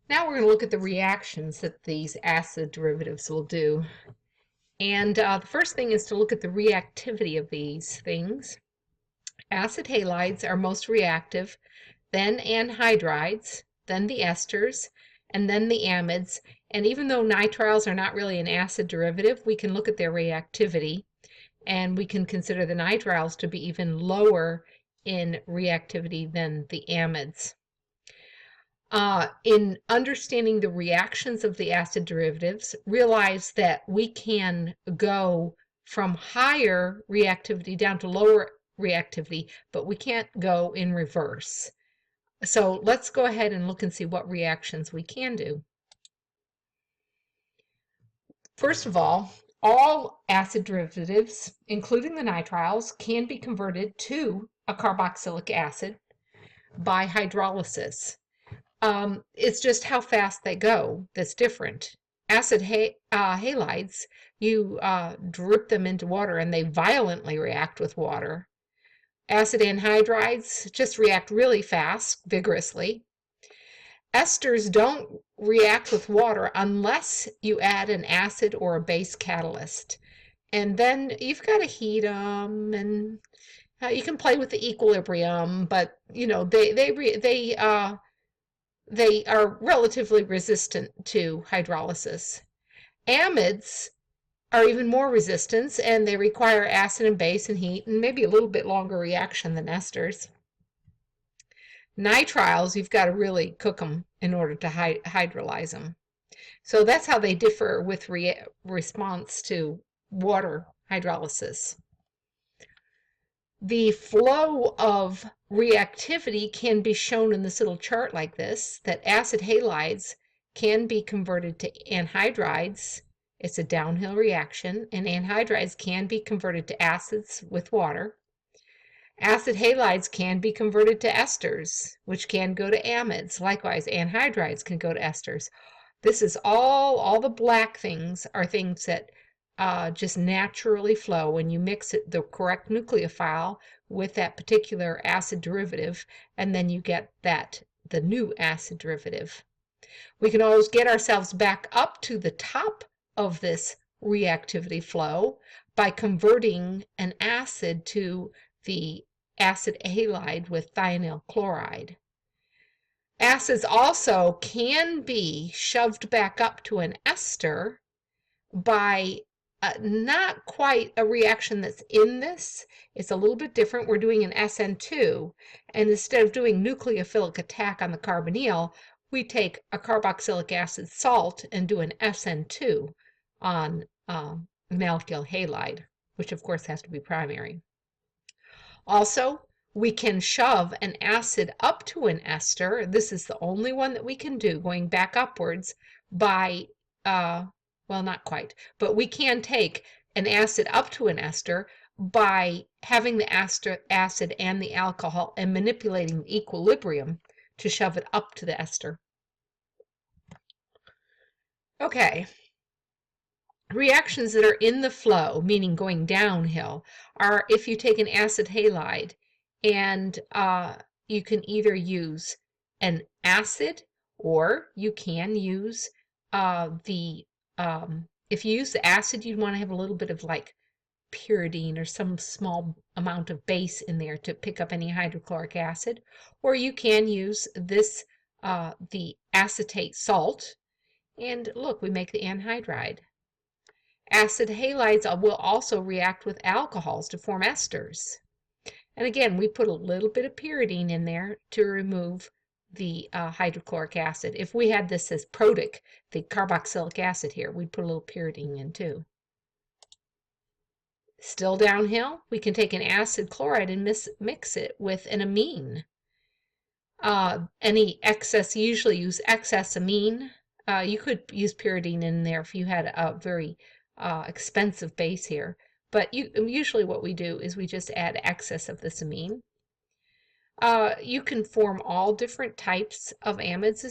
Now we're going to look at the reactions that these acid derivatives will do. And the first thing is to look at the reactivity of these things. Acid halides are most reactive, then anhydrides, then the esters, and then the amides. And even though nitriles are not really an acid derivative, we can look at their reactivity, and we can consider the nitriles to be even lower in reactivity than the amides. In understanding the reactions of the acid derivatives, realize that we can go from higher reactivity down to lower reactivity, but we can't go in reverse. So let's go ahead and look and see what reactions we can do. First of all acid derivatives, including the nitriles, can be converted to a carboxylic acid by hydrolysis. It's just how fast they go that's different. Acid halides, you drip them into water and they violently react with water. Acid anhydrides just react really fast, vigorously. Esters don't react with water unless you add an acid or a base catalyst. And then you've got to heat them, and you can play with the equilibrium, but you know they are relatively resistant to hydrolysis. Amides are even more resistant, and they require acid and base and heat, and maybe a little bit longer reaction than esters. Nitriles, you've got to really cook them in order to hydrolyze them. So that's how they differ with response to water hydrolysis. The flow of reactivity can be shown in this little chart like this, that acid halides can be converted to anhydrides. It's a downhill reaction, and anhydrides can be converted to acids with water. Acid halides can be converted to esters, which can go to amides. Likewise, anhydrides can go to esters. This is all the black things are things that just naturally flow when you mix the correct nucleophile with that particular acid derivative, and then you get the new acid derivative. We can always get ourselves back up to the top of this reactivity flow by converting an acid to the acid halide with thionyl chloride. Acids also can be shoved back up to an ester by not quite a reaction that's in this. It's a little bit different. We're doing an SN2, and instead of doing nucleophilic attack on the carbonyl, we take a carboxylic acid salt and do an SN2 on an alkyl halide, which of course has to be primary. Also, we can shove an acid up to an ester. This is the only one that we can do, going back upwards by well, not quite, but we can take an acid up to an ester by having the acid and the alcohol and manipulating the equilibrium to shove it up to the ester. Okay. Reactions that are in the flow, meaning going downhill, are if you take an acid halide and you can either use an acid or you can use if you use the acid, you'd want to have a little bit of like pyridine or some small amount of base in there to pick up any hydrochloric acid, or you can use this the acetate salt, and look, we make the anhydride. Acid halides will also react with alcohols to form esters. And again, we put a little bit of pyridine in there to remove the hydrochloric acid. If we had this as protic, the carboxylic acid here, we'd put a little pyridine in too. Still downhill, we can take an acid chloride and mix it with an amine. Any excess, you usually use excess amine. You could use pyridine in there if you had a very expensive base here, but usually what we do is we just add excess of this amine. You can form all different types of amides.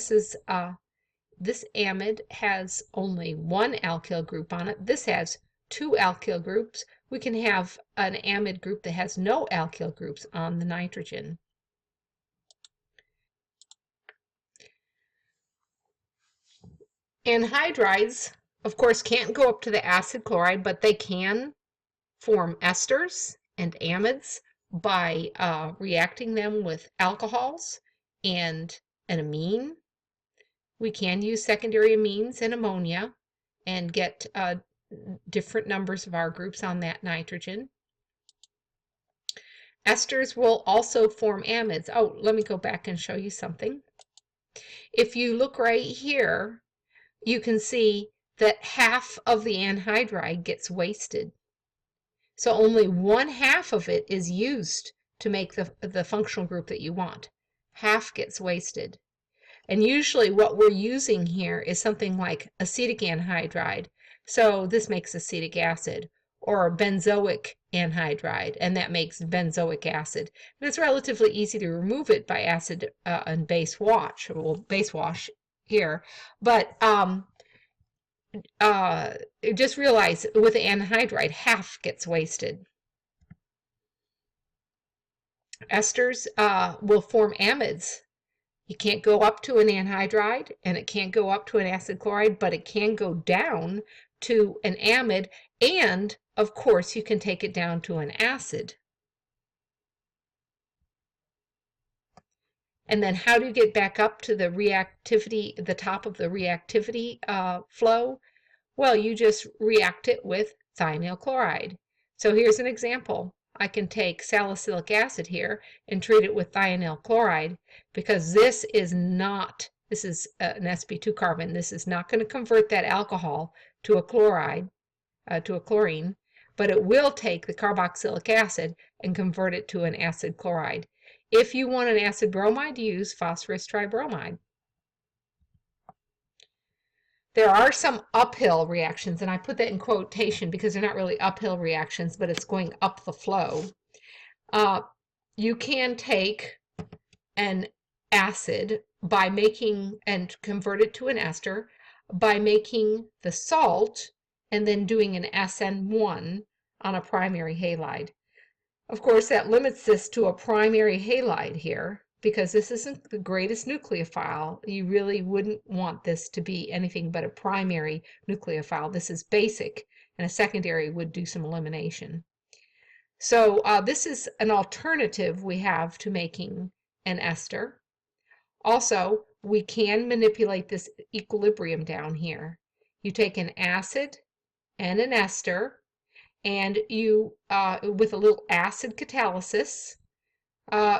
This amide has only one alkyl group on it. This has two alkyl groups. We can have an amide group that has no alkyl groups on the nitrogen. Anhydrides, of course, can't go up to the acid chloride, but they can form esters and amides by reacting them with alcohols and an amine. We can use secondary amines and ammonia and get different numbers of R groups on that nitrogen. Esters will also form amides. Oh, let me go back and show you something. If you look right here, you can see that half of the anhydride gets wasted. So only 1/2 of it is used to make the functional group that you want. Half gets wasted. And usually what we're using here is something like acetic anhydride. So this makes acetic acid, or benzoic anhydride, and that makes benzoic acid. And it's relatively easy to remove it by acid and base wash, base wash here. But just realize with the anhydride, half gets wasted. Esters will form amides. You can't go up to an anhydride and it can't go up to an acid chloride, but it can go down to an amide, and of course you can take it down to an acid. And then how do you get back up to the reactivity, the top of the reactivity flow? Well, you just react it with thionyl chloride. So here's an example. I can take salicylic acid here and treat it with thionyl chloride, because this is an sp2 carbon. This is not going to convert that alcohol to a chloride, to a chlorine, but it will take the carboxylic acid and convert it to an acid chloride. If you want an acid bromide, use phosphorus tribromide. There are some uphill reactions, and I put that in quotation because they're not really uphill reactions, but it's going up the flow. You can take an acid by making and convert it to an ester by making the salt and then doing an SN1 on a primary halide. Of course, that limits this to a primary halide here, because this isn't the greatest nucleophile. You really wouldn't want this to be anything but a primary nucleophile. This is basic, and a secondary would do some elimination. So this is an alternative we have to making an ester. Also, we can manipulate this equilibrium down here. You take an acid and an ester, and you, with a little acid catalysis,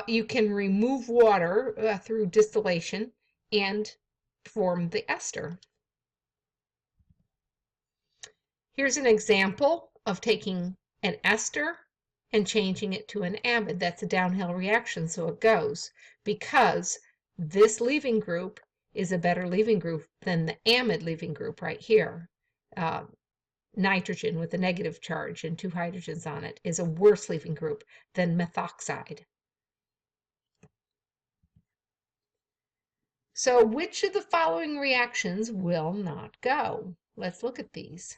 you can remove water through distillation and form the ester. Here's an example of taking an ester and changing it to an amide. That's a downhill reaction, so it goes, because this leaving group is a better leaving group than the amide leaving group right here. Nitrogen with a negative charge and 2 hydrogens on it is a worse leaving group than methoxide. So which of the following reactions will not go? Let's look at these.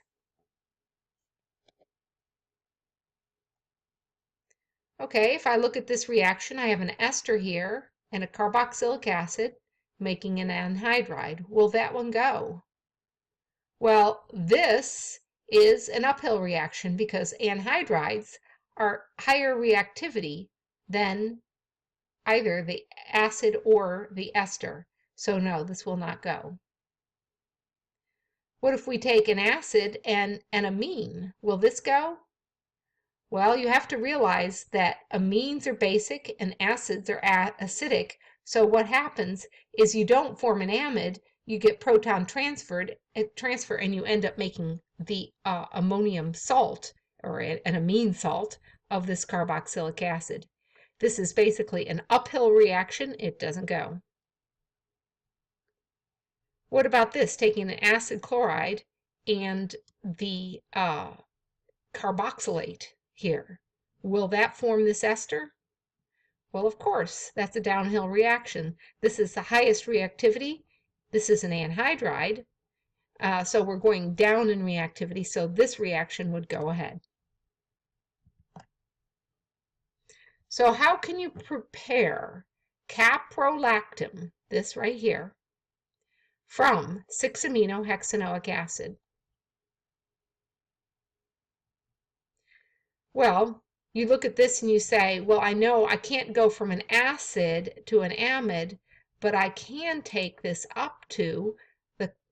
Okay, if I look at this reaction, I have an ester here and a carboxylic acid making an anhydride. Will that one go? Well, this is an uphill reaction because anhydrides are higher reactivity than either the acid or the ester. So no, this will not go. What if we take an acid and an amine? Will this go? Well, you have to realize that amines are basic and acids are acidic. So what happens is you don't form an amide, you get proton transfer, and you end up making the ammonium salt, or an amine salt, of this carboxylic acid. This is basically an uphill reaction. It doesn't go. What about this? Taking an acid chloride and the carboxylate here. Will that form this ester? Well, of course, that's a downhill reaction. This is the highest reactivity. This is an anhydride. So we're going down in reactivity, so this reaction would go ahead. So how can you prepare caprolactam, this right here, from 6-aminohexanoic acid? Well, you look at this and you say, well, I know I can't go from an acid to an amide, but I can take this up to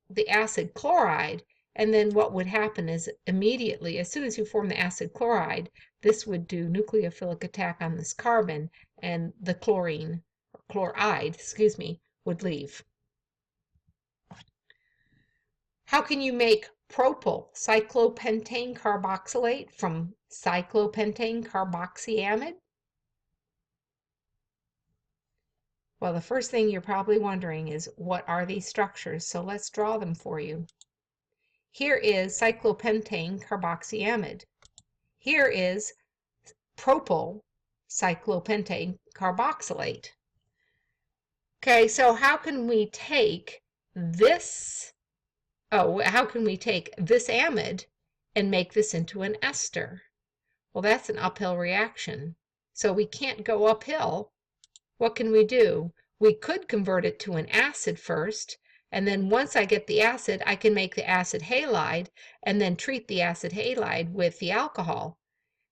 the acid chloride, and then what would happen is immediately, as soon as you form the acid chloride, this would do nucleophilic attack on this carbon, and the chloride, excuse me, would leave. How can you make propyl cyclopentane carboxylate from cyclopentane carboxyamide? Well, the first thing you're probably wondering is, what are these structures? So let's draw them for you. Here is cyclopentane carboxyamide. Here is propyl cyclopentane carboxylate. Okay, so how can we take this, how can we take this amide and make this into an ester? Well, that's an uphill reaction. So we can't go uphill. What can we do? We could convert it to an acid first, and then once I get the acid, I can make the acid halide and then treat the acid halide with the alcohol.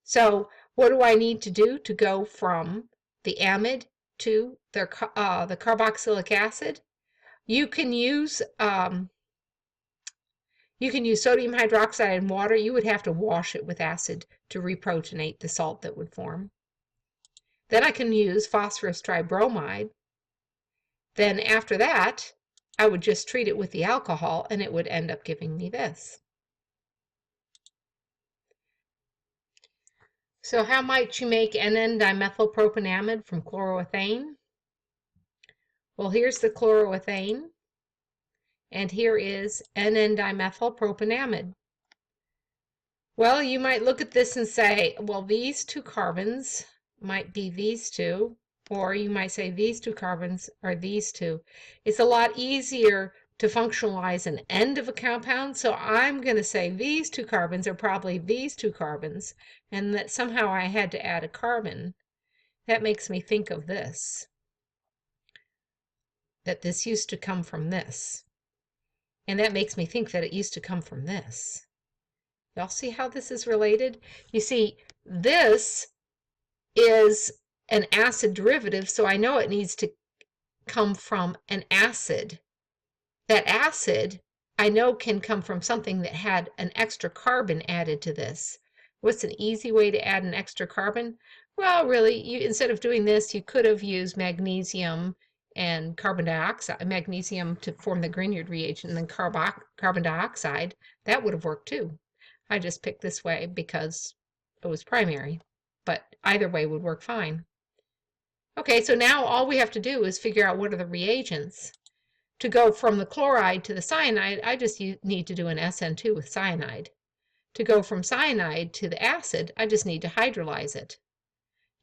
So what do I need to do to go from the amide to the carboxylic acid? You can use sodium hydroxide and water. You would have to wash it with acid to reprotonate the salt that would form. Then I can use phosphorus tribromide. Then after that, I would just treat it with the alcohol and it would end up giving me this. So how might you make NN-dimethylpropionamide from chloroethane? Well, here's the chloroethane, and here is NN-dimethylpropionamide. Well, you might look at this and say, well, these two carbons might be these two, or you might say these two carbons are these two. It's a lot easier to functionalize an end of a compound, so I'm going to say these two carbons are probably these two carbons, and that somehow I had to add a carbon. That makes me think of this, that this used to come from this, and that makes me think that it used to come from this. Y'all see how this is related? You see, this is an acid derivative, so I know it needs to come from an acid. That acid, I know, can come from something that had an extra carbon added to this. What's an easy way to add an extra carbon? Well, really, instead of doing this, you could have used magnesium and carbon dioxide, magnesium to form the Grignard reagent, and then carbon dioxide. That would have worked too. I just picked this way because it was primary, but either way would work fine. Okay, so now all we have to do is figure out what are the reagents. To go from the chloride to the cyanide, I just need to do an SN2 with cyanide. To go from cyanide to the acid, I just need to hydrolyze it.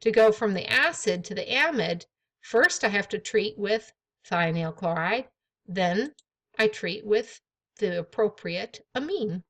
To go from the acid to the amide, first I have to treat with thionyl chloride, then I treat with the appropriate amine.